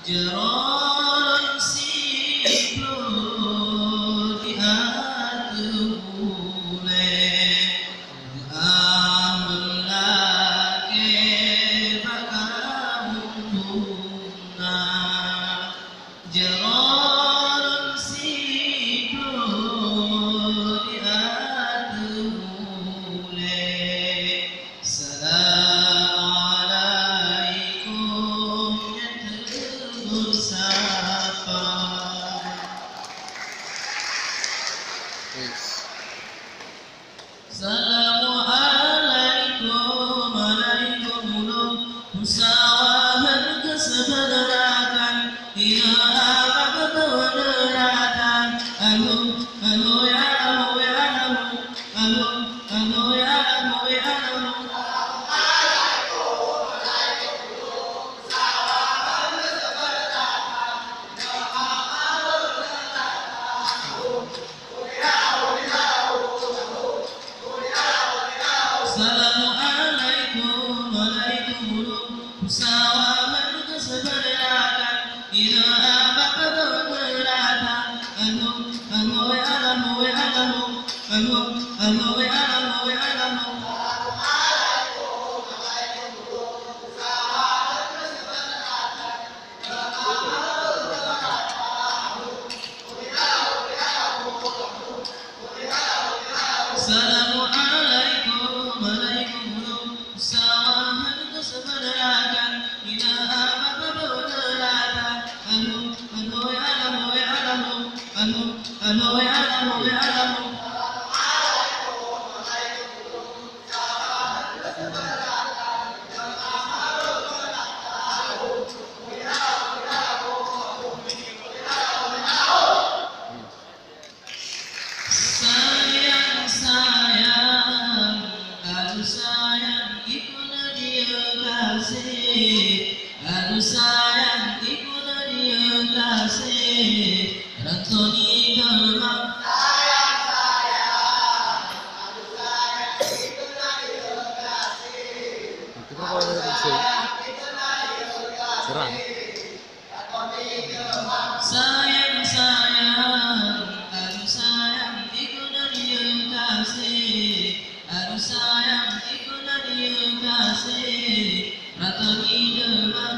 Jaron siplo di hati mulai amelake bakamunduna Jaron siplo di hati mulai Assalamualaikum ya tegur sapa Assalamualaikum Waalaikumsalam Musawahan kesederhanakan Ya abad kebenaran Anu ya anu ya anu ya Assalamualaikum Waalaikumsalam Musawahan kesederhanakan Ya abad kebenaran Anu Assalamualaikum Waalaikumsalam Musawahan kesederhanakan Ya abad kebenaran Anu ya sayang ikut dia kasih Aduh sayang ikut dia kasih Rantoni gelap sayang aduh sayang ikut dia kasih sayang ikut dia kasih Rantoni gelap sayang aduh sayang ikut dia kasih Aduh sayang ikut dia kasih Ratoni demam sayang aduh sayang ikut dia kasih Aduh sayang ikut dia kasih Ratoni demam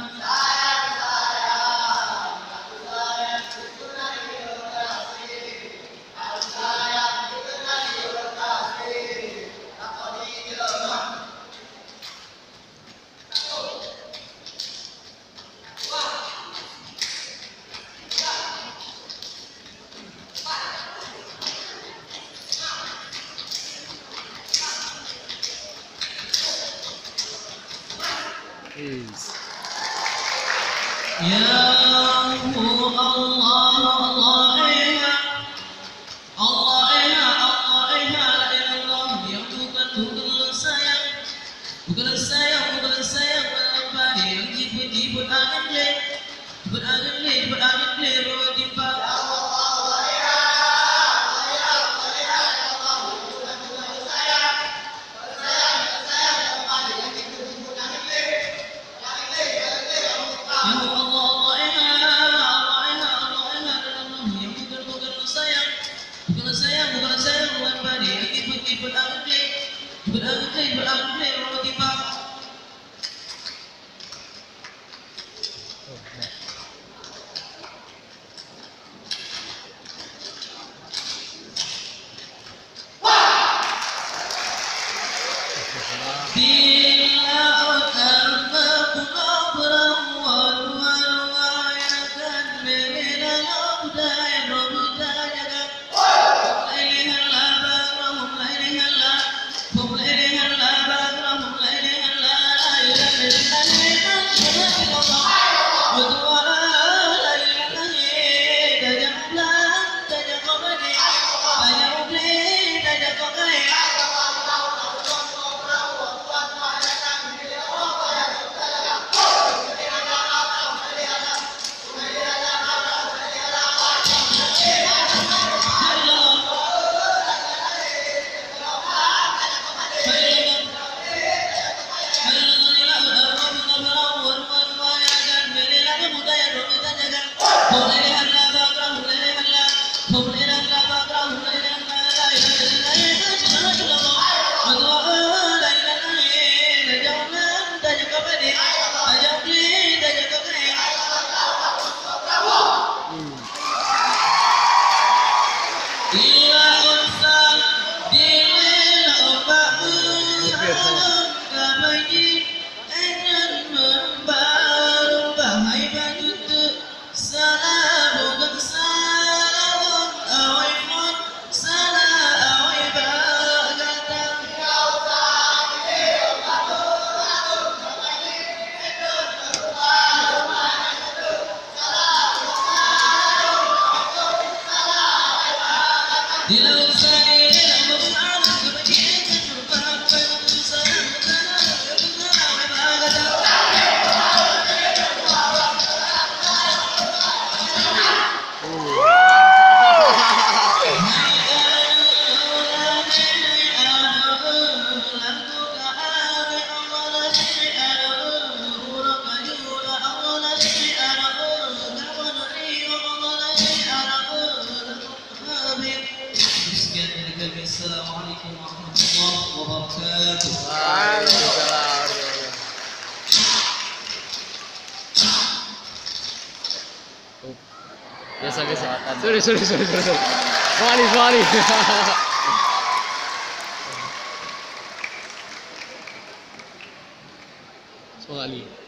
Ya Allah yang bukan sayang Bapak yang jibut angin le bawa timpa Bukan sayang bukan padi ikut angin bawa timpa Betul Assalamualaikum warahmatullahi wabarakatuh. Waalaikumsalam. Biasa biasa. Sorry. Sorry. Somali.